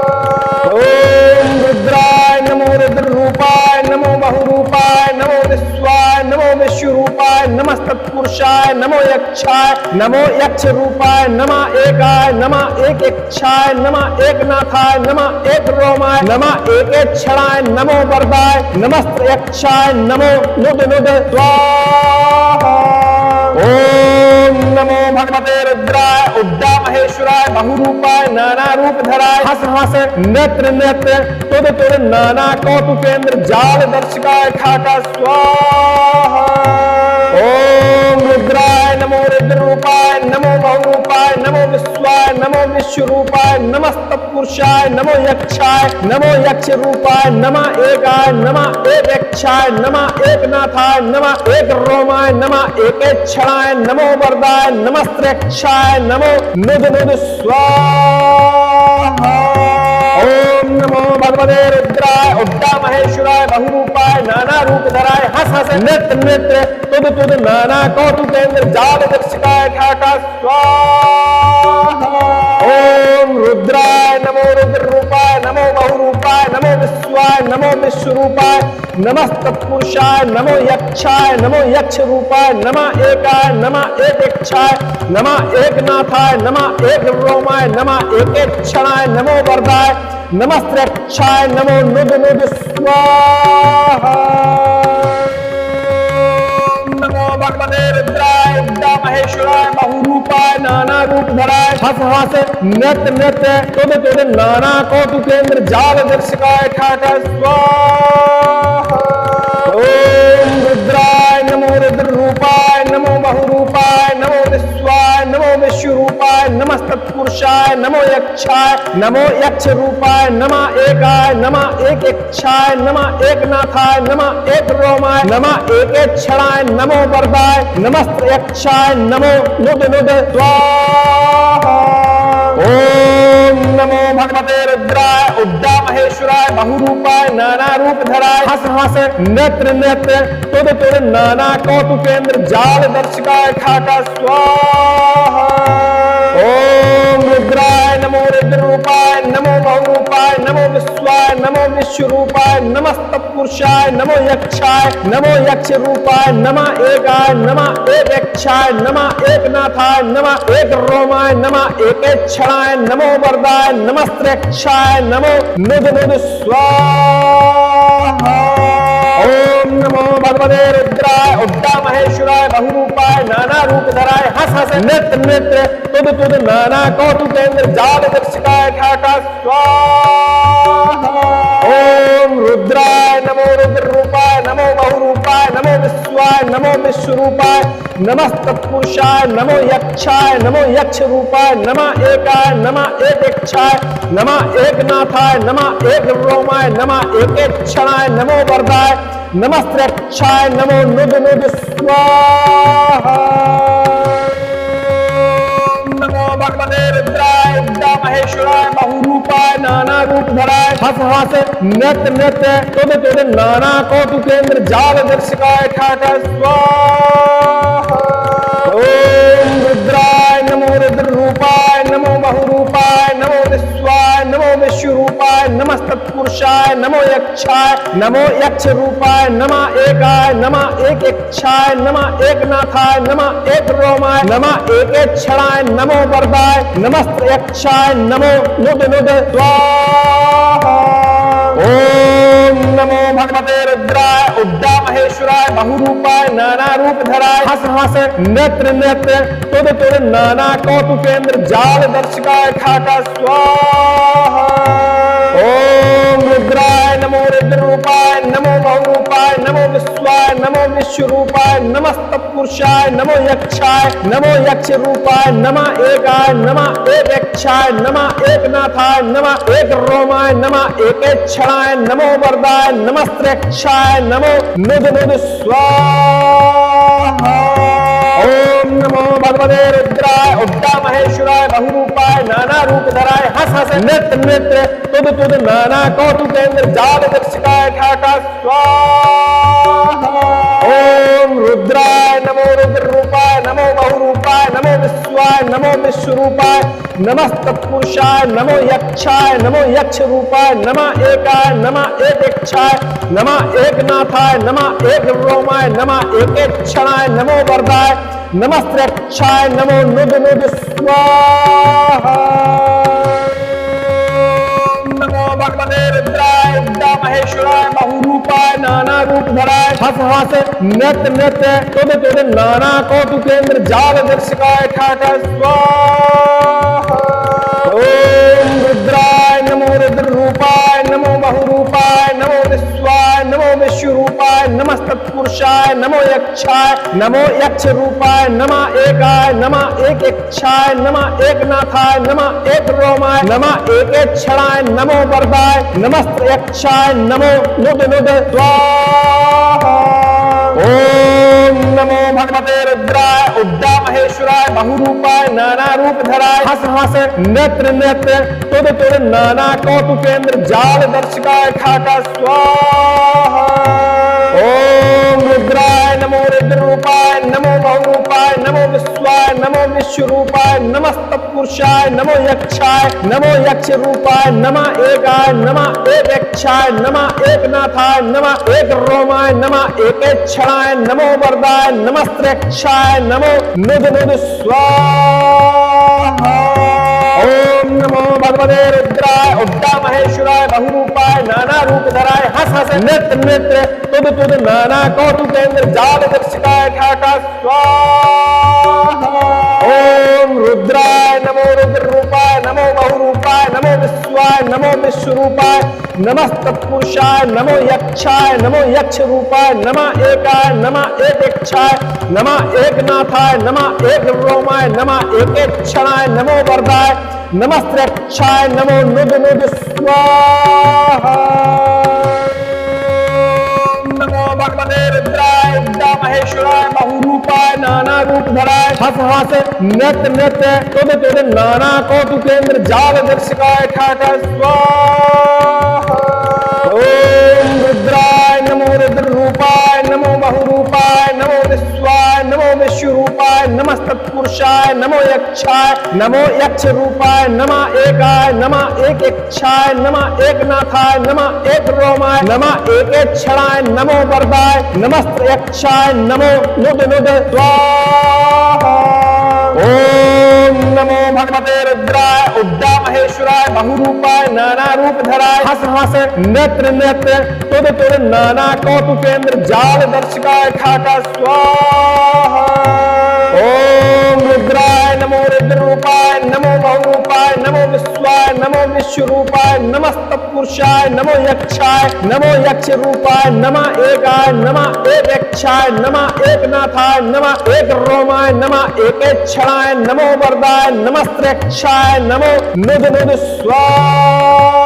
ओम रुद्राय नमो रुद्र रूपाय नमो बहुरूपाय नमो विश्वाय नमो विश्वरूपाय नमस्तत्पुरुषाय नमो यक्षाय नमो यक्ष रूपाय नमः एकाय नमः एक इच्छाय नमः एकनाथाय नमः एक रोमाय नमः एक क्षणाय नमो वरदाय नमस्त यक्षाय नमो नुद नुद स्वाहा। ओम नमो भगवते रुद्राय उड्डा महेश्वराय बहुरूपाय नाना रूप धराय हस हस नेत्र नेत्र तुद तुद नाना कौतुकेंद्र जाल दर्शकाय ठाका स्वाहा। ओम रुद्राय नमो रुद्र रूपाय नमो बहुरूपाय नमो विश्वाय नमो विश्वरूपाय नमस्तत्पुरुषाय नमो यक्षाय नमो यक्ष रूपाय नमः एकाय नमः एक यक्षाय नमः एकनाथाय नमः एक रोमाय नमः एकेक्षणाय नमो वरदाय नमस्त्रयक्षाय नमो नुद नुद स्वाहा। ओम नमो भगवते रुद्राय उड्डा महेश्वराय बहुरूपाय नाना रूप धराय हस हस नेत्र नेत्र तुद तुद नाना कौतुकेंद्र जाल दर्शकाय ठाका स्वाहा। ओम रुद्राय नमो रुद्र रूपाय नमो बहुरूपाय नमो विश्वाय नमो विश्वरूपाय नमस्तत्पुरुषाय नमो यक्षाय नमो यक्ष रूपाय नमः एकाय नमः एक यक्षाय नमः एकनाथाय नमः एक रोमाय नमः एकेक्षणाय नमो वरदाय नमस्त्रयक्षाय नमो नुद नुद स्वाहा। नमो भगवते रुद्राय उड्डा महेश्वराय बहुरूपाय नाना रूप धराय हस हस नेत्र नेत्र तुद तुद नाना कौतुकेंद्र जाल दर्शकाय ठाका स्वाहा। ओम रुद्राय नमो रुद्र रूपाय नमो बहुरूपाय नमो विश्वाय नमो विश्वरूपाय नमस्तत्पुरुषाय नमो यक्षाय नमो यक्ष रूपाय नमः एकाय नमः एक यक्षाय नमः एकनाथाय नमः एक रोमाय नमः एकेक्षणाय नमो वरदाय नमस्त्रयक्षाय नमो नुद नुद स्वाहा। ओम नमो भगवते रुद्राय उड्डा महेश्वराय बहुरूपाय नाना रूप धराय हस हस नेत्र नेत्र तुद तुद नाना कौतुकेंद्र जाल दर्शकाय ठाका स्वाहा। ओम रुद्राय नमो रुद्र रूपाय नमो बहुरूपाय नमो विश्वाय नमो विश्वरूपाय नमस्तत्पुरुषाय नमो यक्षाय नमो यक्ष रूपाय नमः एकाय नमः एक यक्षाय नमः एकनाथाय नमः एक रोमाय नमः एकेक्षणाय नमो वरदाय नमस्त्रयक्षाय नमो नुद नुद स्वाहा। ओम नमो भगवते रुद्राय उड्डा महेश्वराय बहुरूपाय नाना रूप धराय हस हस नेत्र नेत्र तुद तुद नाना कौतुकेंद्र जाल दर्शकाय ठाका स्वाहा। ओम रुद्राय नमो रुद्र रूपाय नमो बहुरूपाय नमो विश्वाय नमो विश्वरूपाय नमस्तत्पुरुषाय नमो यक्षाय नमो यक्ष रूपाय नमः एकाय नमः एक यक्षाय नमः एकनाथाय नमः एक रोमाय नमः एकेक्षणाय नमो वरदाय नमस्त्रयक्षाय नमो नुद नुद स्वाहा। नमो भगवते रुद्राय उड्डा महेश्वराय बहुरूपाय नाना रूप धराय हस हस नेत्र नेत्र तुद तुद नाना कौतुकेंद्र जाल दर्शकाय ठाका स्वाहा। ओम रुद्राय नमो रुद्र रूपाय नमो बहुरूपाय नमो विश्वाय नमो विश्वरूपाय नमस्तत्पुरुषाय नमो यक्षाय नमो यक्ष रूपाय नमः एकाय नमः एक यक्षाय नमः एकनाथाय नमः एक रोमाय नमः एकेक्षणाय नमो वरदाय नमस्त्रयक्षाय नमो नुद नुद स्वाहा। ओम नमो भगवते रुद्राय उड्डा महेश्वराय बहुरूपाय नाना रूप धराय हस हस नेत्र नेत्र तुद तुद नाना कौतुकेंद्र जाल दर्शकाय ठाका स्वाहा। ओम रुद्राय नमो रुद्र रूपाय नमो बहुरूपाय नमो विश्वाय नमो विश्वरूपाय नमस्तत्पुरुषाय नमो यक्षाय नमो यक्ष रूपाय नमः एकाय नमः एक यक्षाय नमः एकनाथाय नमः एक रोमाय नमः एकेक्षणाय नमो वरदाय नमस्त्रयक्षाय नमो नुद नुद स्वाहा। ओम नमो भगवते रुद्राय उड्डा महेश्वराय बहुरूपाय नाना रूप धराय हस हस नेत्र नेत्र तुद तुद नाना कौतुकेंद्र जाल दर्शकाय ठाका स्वाहा। ओम रुद्राय नमो रुद्र रूपाय नमो बहुरूपाय नमो विश्वाय नमो विश्वरूपाय नमस्तत्पुरुषाय नमो यक्षाय नमो यक्ष रूपाय नमः एकाय नमः एक यक्षाय नमः एकनाथाय नमः एक रोमाय नमः एकेक्षणाय नमो वरदाय नमस्त्रयक्षाय नमो नुद नुद स्वाहा। नमो भगवते रुद्राय विद्या महेश्वराय बहुरूपाय नाना रूप धराय हस हस नृत्य नृत्य तुद तुद नाना कौतुकेंद्र जाल दर्शकाय ठाठा स्वाहा। ओम रुद्राय नमो रुद्र रूपाय नमो बहुरूपाय नमो विश्वाय नमो विश्वरूपाय नमस्तत्पुरुषाय नमो यक्षाय नमो यक्ष रूपाय नमः एकाय नमः एक यक्षाय नमः एकनाथाय नमः एक रोमाय नमः एक क्षणाय नमो वरदाय नमस्त यक्षाय नमो नुद नुद स्वाहा। ओम नमो भगवते रुद्राय उद्दा महेश्वराय बहुरूपाय नाना रूप धराय हस हस नृत्य नृत्य तुद तुद नाना कौतुकेंद्र जाल दर्शकाय ठाठा स्वाहा। ओम रुद्राय नमो रुद्र रूपाय नमो बहुरूपाय नमो विश्वाय नमो विश्वरूपाय नमस्तत्पुरुषाय नमो यक्षाय नमो यक्ष रूपाय नमः एकाय नमः एक यक्षाय नमः एकनाथाय नमः एक रोमाय नमः एक क्षणाय नमो वरदाय नमस्त्रयक्षाय नमो नुद नुद स्वाहा। ओम नमो भगवते रुद्राय उद्दा महेश्वराय बहुरूपाय नाना रूप धराय हस हस नृत्य नृत्य तुद तुद नाना कौतुकेंद्र जाल दर्शकाय ठाठा स्वाहा। ओम रुद्राय नमो रुद्र रूपाय नमो बहुरूपाय नमो विश्वाय नमो विश्वरूपाय नमस्तत्पुरुषाय नमो यक्षाय नमो यक्ष रूपाय नमः एकाय नमः एक यक्षाय नमः एकनाथाय नमः एक रोमाय नमः एक क्षणाय नमो वरदाय नमस्त्रयक्षाय नमो नुद नुद स्वाहा। नमो भगवते रुद्राय विद्या महेश्वराय बहुरूपाय नाना रूप धराय हस हस नृत्य नृत्य तुद तुद नाना कौतुकेंद्र जाल दर्शकाय ठाठा स्वाहा। ओम रुद्राय नमो रुद्र रूपाय नमो बहुरूपाय नमो विश्वाय नमो विश्वरूपाय नमस्तत्पुरुषाय नमो यक्षाय नमो यक्ष रूपाय नमः एकाय नमः एक यक्षाय नमः एकनाथाय नमः एक रोमाय नमः एक क्षणाय नमो वरदाय नमस्त्रयक्षाय नमो नुद नुद स्वाहा। ओम नमो भगवते रुद्राय उद्दा महेश्वराय बहुरूपाय नाना रूप धराय हस हस नृत्य नृत्य तुद तुद नाना कौतुकेंद्र जाल दर्शकाय ठाठा स्वाहा। ओम रुद्राय नमो रुद्र रूपाय नमो बहुरूपाय नमो विश्वाय नमो विश्वरूपाय नमस्तत्पुरुषाय नमो यक्षाय नमो यक्ष रूपाय नमः एकाय नमः एक यक्षाय नमः एकनाथाय नमः एक रोमाय नमः एक क्षणाय नमो वरदाय नमस्त्रयक्षाय नमो नुद नुद स्वाहा।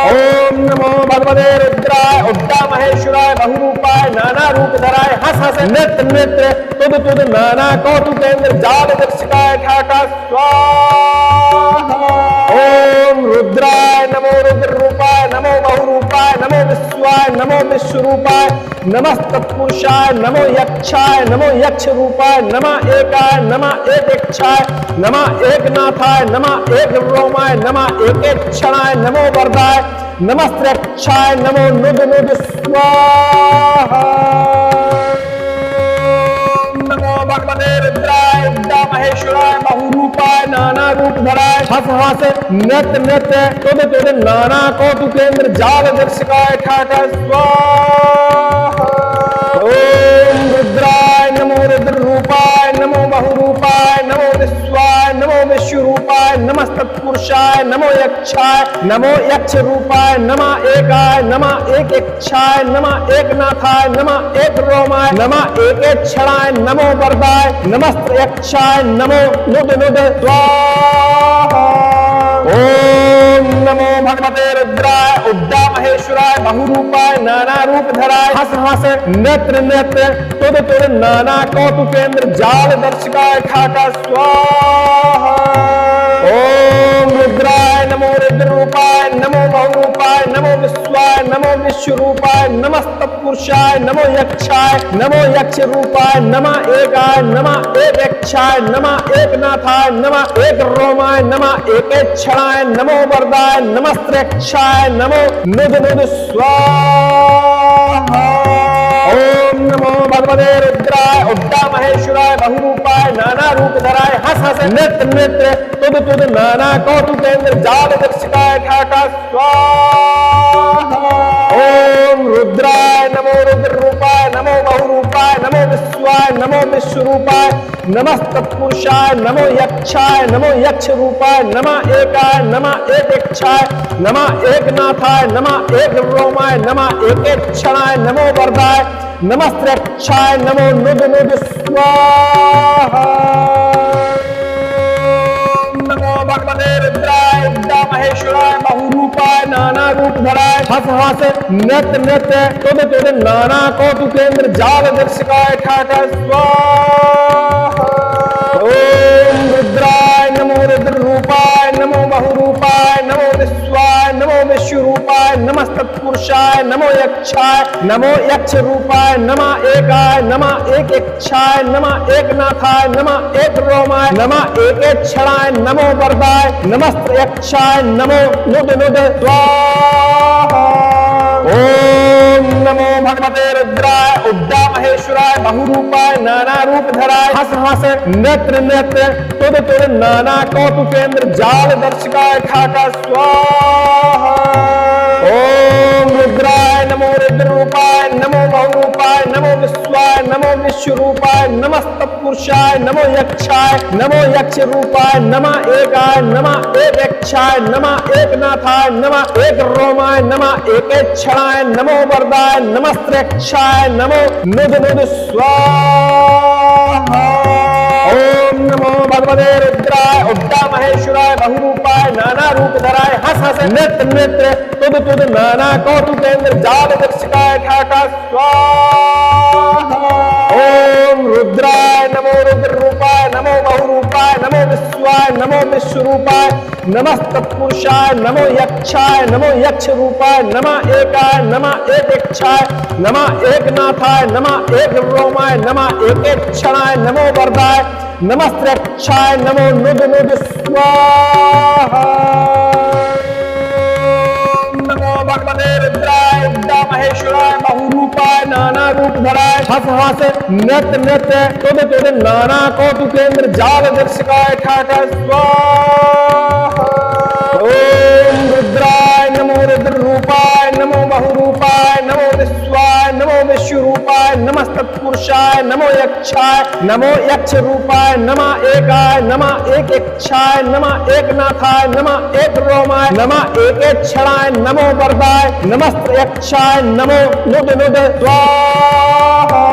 ओम नमो भगवते रुद्राय उद्दा महेश्वराय बहुरूपाय नाना रूप धराय हस हस नृत्य नृत्य तुद तुद नाना कौतुकेंद्र जाल दर्शकाय ठाठा स्वाहा। ओम रुद्राय नमो रुद्र रूपाय नमो बहुरूपाय नमो विश्वाय नमो विश्वरूपाय नमस्तत्पुरुषाय नमो यक्षाय नमो यक्ष रूपाय नमः एकाय नमः एक यक्षाय नमः एकनाथाय नमः एक रोमाय नमः एक क्षणाय नमो वरदाय नमस्त्रयक्षाय नमो नुद नुद स्वाहा। नमो भगवते रुद्राय विद्या महेश्वराय बहुरूपाय नाना रूप धराय हस हस नृत्य नृत्य तुद तुद नाना कौतुकेंद्र जाल दर्शकाय ठाठा स्वाहा। ओम रुद्राय नमो रुद्र रूपाय नमो बहुरूपाय नमो विश्वाय नमो विश्वरूपाय नमस्तत्पुरुषाय नमो यक्षाय नमो यक्ष रूपाय नमः एकाय नमः एक यक्षाय नमः एकनाथाय नमः एक रोमाय नमः एक क्षणाय नमो वरदाय नमस्त्रयक्षाय नमो नुद नुद स्वाहा। ओम नमो भगवते रुद्राय उद्दा महेश्वराय बहुरूपाय नाना रूप धराय हस हस नृत्य नृत्य तुद तुद नाना कौतुकेंद्र जाल दर्शकाय ठाठा स्वाहा। ओम रुद्राय नमो रुद्र रूपाय नमो बहुरूपाय नमो विश्वाय नमो विश्वरूपाय नमस्तत्पुरुषाय नमो यक्षाय नमो यक्ष रूपाय नमः एकाय नमः एक यक्षाय नमः एकनाथाय नमः एक रोमाय नमः एक क्षणाय नमो वरदाय नमस्त्रयक्षाय नमो नुद नुद स्वाहा। ओम नमो भगवते रुद्राय उद्दा महेश्वराय बहुरूपाय नाना रूप धराय हस हस नेत्र नेत्र तुद तुद नाना कौतुकेंद्र जाल दर्शिकाय ठाठा स्वाहा। ओम रुद्राय नमो रुद्र रूपाय नमो बहुरूपाय नमो विश्वाय नमो विश्वरूपाय नमस्तत्पुरुषाय नमो यक्षाय नमो यक्ष रूपाय नमः एकाय नमः एक इच्छाय नमः एकनाथाय नमः एक रोमाय नमः एक क्षणाय नमो वरदाय नमस्त्रक्षाय नमो नुद नुद स्वाहा। नमो भगवते रुद्राय विद्या महेश्वराय बहुरूपाय नाना रूप धराय हस हस नृत्य नृत्य तुद तुद नाना कौतुकेंद्र जाल दर्शिकाय ठाठा स्वाहा। ओम रुद्राय नमो रुद्र रूपाय नमो बहुरूपाय नमो विश्वाय नमो विश्वरूपाय नमस्तत्पुरुषाय नमो यक्षाय नमो यक्ष रूपाय नमः एकाय नमः एक इच्छाय नमः एकनाथाय नमः एक रोमाय नमः एक क्षणाय नमो वरदाय नमस्त्र यक्षाय नमो नुद नुद स्वाहा। ओम नमो भगवते रुद्राय उद्दा महेश्वराय बहुरूपाय नाना रूप धराय हस हस नेत्र नेत्र तुद तुद नाना कौतुकेंद्र जाल दर्शिकाय ठाठा स्वाहा। ओम रुद्राय नमो रुद्र रूपाय नमो बहुरूपाय नमो विश्वाय नमो विश्वरूपाय नमस्तत्पुरुषाय नमो यक्षाय नमो यक्ष रूपाय नमः एकाय नमः एक यक्षाय नमः एकनाथाय नमः एक रोमाय नमः एक क्षणाय नमो वरदाय नमस्त्रक्षाय नमो नुद नुद स्वाहा। ओम नमो भगवते रुद्राय उद्दा महेश्वराय बहुरूपाय नाना रूप धराय हस हस नेत्र नेत्र तुद तुद नाना कौतुकेंद्र जाल दर्शिकाय ठाठा स्वाहा। ओम रुद्राय नमो रुद्र रूपाय नमो बहुरूपाय नमो विश्वाय नमो विश्वरूपाय नमस्तत्पुरुषाय नमो यक्षाय नमो यक्ष रूपाय नमः एकाय नमः एक इच्छाय नमः एकनाथाय नमः एक रोमाय नमः एक क्षणाय नमो वरदाय नमस्त्रक्षाय नमो नुद नुद स्वाहा। नमो भगवते रुद्राय विद्या महेश्वराय बहुरूपाय नाना रूप धराय हस हस नृत्य नृत्य तुद तुद नाना कौतुकेंद्र जाल दर्शिकाय ठाठा स्वाहा। ओम रुद्राय नमो रुद्र रूपाय नमो बहुरूपाय नमो विश्वाय नमो विश्वरूपाय नमस्तत्पुरुषाय नमो यक्षाय नमो यक्ष रूपाय नमः एकाय नमः एक इच्छाय नमः एकनाथाय नमः एक रोमाय नमः एक क्षणाय नमो वरदाय नमस्त्र यक्षाय नमो नुद नुद स्वाहा।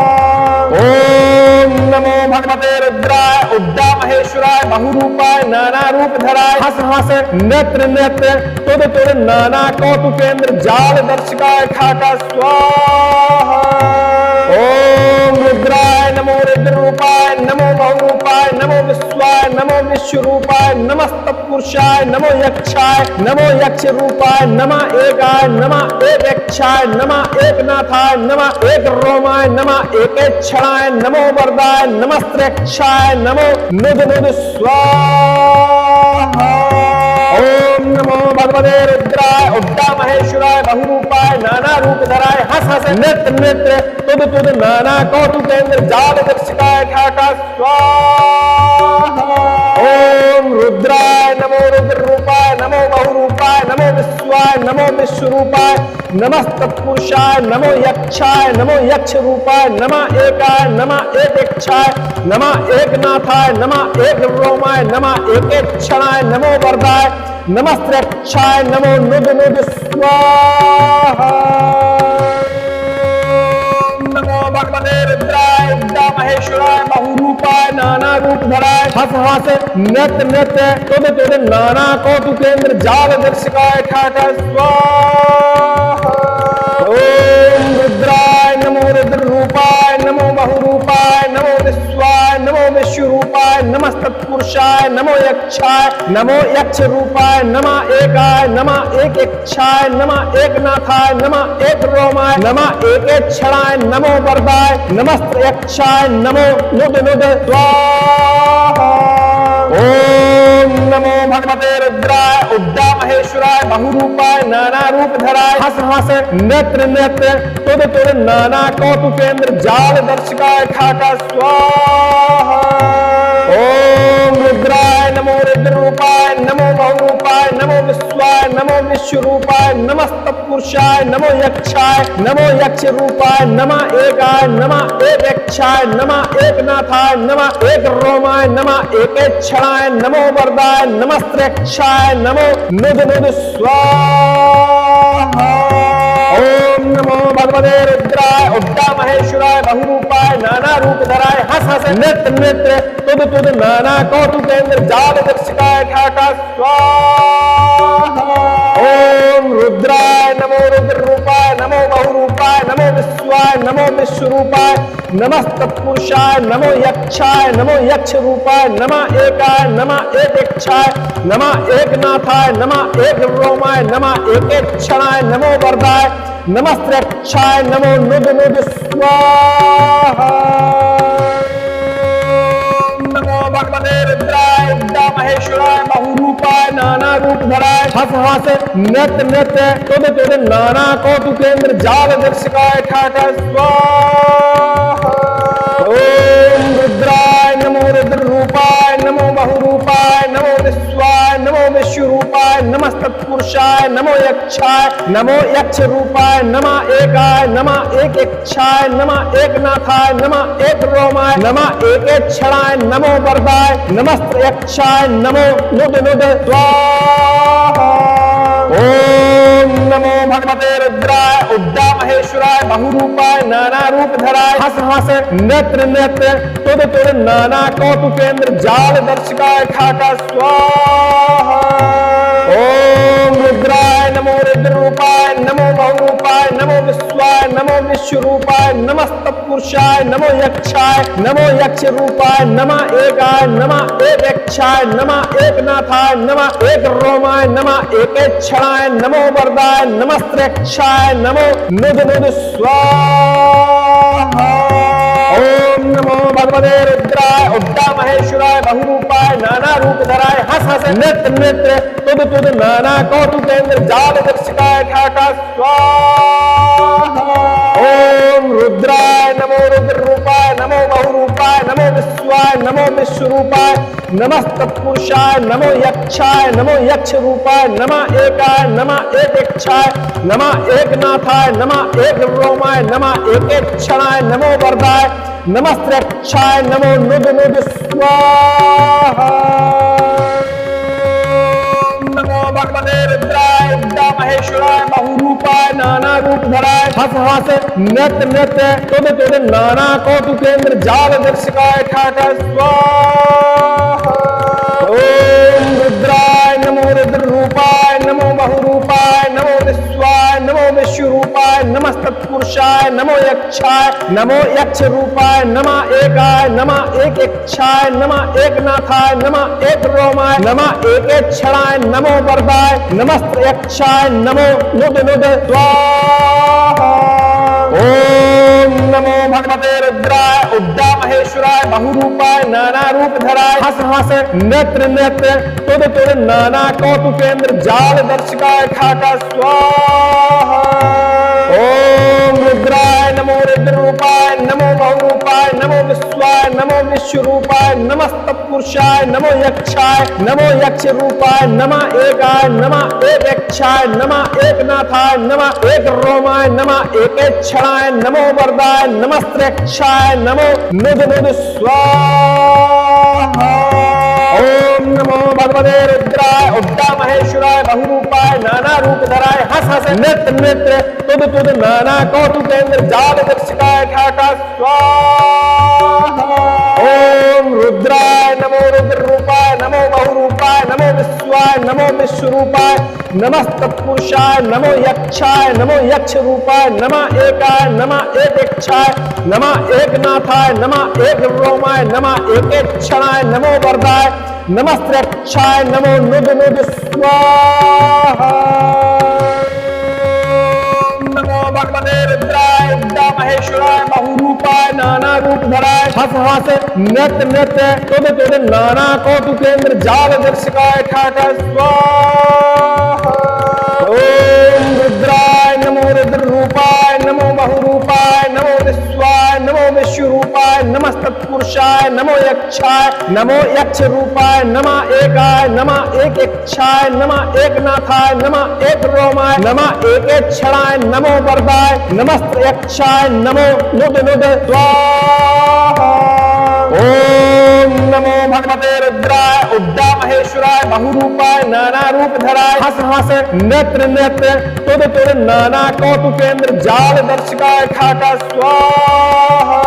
ओम नमो भगवते रुद्राय उद्दा महेश्वराय बहुरूपाय नाना रूप धराय हस हस नेत्र नेत्र तुद तुद नाना कौतुकेंद्र जाल दर्शिकाय ठाठा स्वाहा। ओम रुद्राय नमो रुद्र रूपाय नमो बहुरूपाय नमो विश्वाय नमो विश्वरूपाय नमस्तत्पुरुषाय नमो यक्षाय नमो यक्ष रूपाय नमः एकाय नमः एक यक्षाय नमः एकनाथाय नमः एक रोमाय नमः एक क्षणाय नमो वरदाय नमस्त्रक्षाय नमो नुद नुद स्वाहा। ओम नमो भगवते रुद्राय उद्दा महेश्वराय बहुरूपाय नाना रूप धराय हस हस नेत्र नेत्र तुद तुद नाना कौतुकेंद्र जाल दर्शिकाय ठाठा स्वाहा। ओम रुद्राय नमो रुद्र रूपाय नमो बहुरूपाय नमो विश्वाय नमो विश्वरूपाय नमस्तत्पुरुषाय नमो यक्षाय नमो यक्ष रूपाय नमः एकाय नमः एक इच्छाय नमः एकनाथाय नमः एक रोमाय नमः एक क्षणाय नमो वरदाय नमस्त्रक्षाय नमो नुद नुद स्वाहा। नमो भगवते रुद्राय विद्या महेश्वराय बहुरूपाय नाना रूप धराय हस हस नृत्य नृत्य तुद तुद नाना कौतुकेंद्र जाल दर्शिकाय ठाठा स्वाहा। ओम रुद्राय नमो रुद्र रूपाय नमो बहुरूपाय नमो विश्वाय नमो विश्वरूपाय नमस्तत्पुरुषाय नमो यक्षाय नमो यक्ष रूपाय नमः एकाय नमः एक इच्छाय नमः एकनाथाय नमः एक रोमाय नमः एक क्षणाय नमो वरदाय नमस्त्र यक्षाय नमो नुद नुद स्वाहा। ओम नमो भगवते रुद्राय उड्डा महेश्वराय बहुरूपाय नाना रूप धराय हस हस नेत्र नेत्र तुद तुद नाना कौतुकेंद्र जाल दर्शकाय ठाका स्वाहा। ओम रुद्राय नमो रुद्र रूपाय नमो बहुरूपाय नमो विश्वाय नमो विश्वरूपाय नमस्तत्पुरुषाय नमो यक्षाय नमो यक्ष रूपाय नमः एकाय नमः एक यक्षाय नमः एकनाथाय नमः एक रोमाय नमः एकेक्षणाय नमो वरदाय नमस्त्रयक्षाय नमो नुद नुद स्वाहा। ओम नमो भगवते रुद्राय उड्डा महेश्वराय बहुरूपाय नाना रूप धराय हस हस नेत्र नेत्र तुद तुद नाना कौतुकेंद्र जाल दर्शकाय ठाका स्वाहा। ओम रुद्राय नमो रुद्र रूपाय नमो बहुरूपाय नमो विश्वाय नमो विश्वरूपाय नमस्तत्पुरुषाय नमो यक्षाय नमो यक्ष रूपाय नमः एकाय नमः एक यक्षाय नमः एकनाथाय नमः एक रोमाय नमः एकेक्षणाय नमो वरदाय नमस्त्रयक्षाय नमो नुद नुद स्वाहा। नमो भगवते रुद्राय उड्डा महेश्वराय बहुरूपाय नाना रूप धराय हस हस नेत्र नेत्र तुद तुद नाना कौतुकेंद्र जाल दर्शकाय ठाका स्वाहा। ओम रुद्राय नमो रुद्र रूपाय नमो बहुरूपाय नमो विश्वाय नमो विश्वरूपाय नमस्तत्पुरुषाय नमो यक्षाय नमो यक्ष रूपाय नमः एकाय नमः एक यक्षाय नमः एकनाथाय नमः एक रोमाय नमः एकेक्षणाय नमो वरदाय नमस्त्रयक्षाय नमो नुद नुद स्वाहा। ओम नमो भगवते रुद्राय उड्डा महेश्वराय बहुरूपाय नाना रूप धराय हस हस नेत्र नेत्र तुद तुद नाना कौतुकेंद्र जाल दर्शकाय ठाका स्वाहा। ओम रुद्राय नमो रुद्र रूपाय नमो बहुरूपाय नमो विश्वाय नमो विश्वरूपाय नमस्तत्पुरुषाय नमो यक्षाय नमो यक्ष रूपाय नमः एकाय नमः एक यक्षाय नमः एकनाथाय नमः एक रोमाय नमः एकेक्षणाय नमो वरदाय नमस्त्रयक्षाय नमो नुद नुद स्वाहा। ओम नमो भगवते रुद्राय उड्डा महेश्वराय बहुरूपाय नाना रूप धराय हस हस नेत्र नेत्र तुद तुद नाना कौतुकेंद्र जाल दर्शकाय ठाका स्वाहा। ओम रुद्राय नमो रुद्र रूपाय नमो बहुरूपाय नमो विश्वाय नमो विश्वरूपाय नमस्तत्पुरुषाय नमो यक्षाय नमो यक्ष रूपाय नमः एकाय नमः एक यक्षाय नमः एकनाथाय नमः एक रोमाय नमः एकेक्षणाय नमो वरदाय नमस्त्रयक्षाय नमो नुद नुद स्वाहा। नमो भगवते रुद्राय उड्डा महेश्वराय बहुरूपाय नाना रूप धराय हस हस नेत्र नेत्र तुद तुद नाना कौतुकेंद्र जाल दर्शकाय ठाका स्वाहा। ओम रुद्राय नमो रुद्र रूपाय नमो बहुरूपाय नमो विश्वाय नमो विश्वरूपाय नमस्तत्पुरुषाय नमो यक्षाय नमो यक्ष रूपाय नमः एकाय नमः एक यक्षाय नमः एकनाथाय नमः एक रोमाय नमः एकेक्षणाय नमो वरदाय नमस्त्रयक्षाय नमो नुद नुद स्वाहा। ओम नमो भगवते रुद्राय उड्डा महेश्वराय बहुरूपाय नाना रूप धराय हस हस नेत्र नेत्र तुद तुद नाना कौतुकेंद्र जाल दर्शकाय ठाका स्वाहा। ओम रुद्राय नमो रुद्र रूपाय नमो बहुरूपाय नमो विश्वाय नमो विश्वरूपाय नमस्तत्पुरुषाय नमो यक्षाय नमो यक्ष रूपाय नमः एकाय नमः एक यक्षाय नमः एकनाथाय नमः एक रोमाय नमः एकेक्षणाय नमो वरदाय नमस्त्रयक्षाय नमो नुद नुद स्वाहा। ओम नमो भगवते रुद्राय उड्डा महेश्वराय बहुरूपाय नाना रूप धराय हस हस नेत्र नेत्र तुद तुद नाना कौतुकेंद्र जाल दर्शकाय ठाका स्वाहा। ओम रुद्राय नमो रुद्र रूपाय नमो बहुरूपाय नमो विश्वाय नमो विश्वरूपाय नमस्तत्पुरुषाय नमो यक्षाय नमो यक्ष रूपाय नमः एकाय नमः एक यक्षाय नमः एकनाथाय नमः एक रोमाय नमः एकेक्षणाय नमो वरदाय नमस्त्रयक्षाय नमो नुद नुद स्वाहा। नमो भगवते रुद्राय उड्डा महेश्वराय बहुरूपाय नाना रूप धराय हस हस नृत्य नृत्य तुद तुद नाना कौतुकेंद्र जाल दर्शकाय ठाठा स्वाहा। ओम रुद्राय नमो रुद्र रूपाय नमो बहुरूपाय नमो विश्वाय नमो विश्वरूपाय नमस्तत्पुरुषाय नमो यक्षाय नमो यक्ष रूपाय नमः एकाय नमः एक इच्छाय नमः एकनाथाय नमः एक रोमाय नमः एक क्षणाय नमो वरदाय नमस्त यक्षाय नमो नुद नुद स्वाहा। ओम नमो भगवते रुद्राय उड्डा महेश्वराय बहुरूपाय नाना रूप धराय हस हस नेत्र नेत्र तुद तुद नाना कौतुकेंद्र जाल दर्शकाय ठाठा स्वाहा।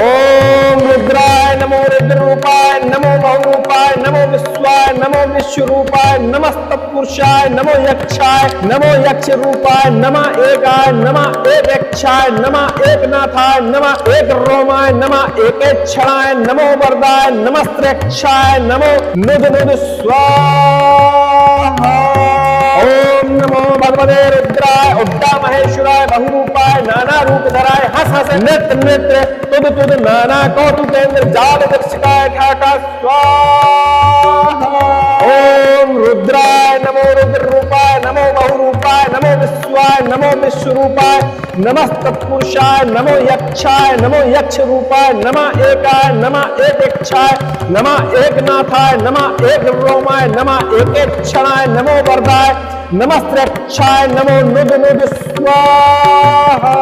ओम रुद्राय नमो रुद्र रूपाय नमो बहुरूपाय नमो विश्वाय नमो विश्वरूपाय नमस्तत्पुरुषाय नमो यक्षाय नमो यक्ष रूपाय नमः एकाय नमः एक यक्षाय नमः एकनाथाय नमः एक रोमाय नमः एक क्षणाय नमो वरदाय नमस्त्रक्षाय नमो नुद नुद स्वाहा। ओम नमो भगवते रुद्राय उड्डा महेश्वराय बहुरूपाय नाना रूप धराय हस हस नेत्र नेत्र तुद तुद नाना कौतुकेंद्र जाल दर्शकाय ठाठा स्वाहा। ओम रुद्राय नमो रुद्र रूपाय नमो बहुरूपाय नमो विश्वाय नमो विश्वरूपाय नमस्तत्पुरुषाय नमो यक्षाय नमो यक्ष रूपाय नमः एकाय नमः एक इच्छाय नमः एकनाथाय नमः एक रोमाय नमः एक क्षणाय नमो वरदाय नमस्त्रक्षाय नमो नुद नुद स्वाहा।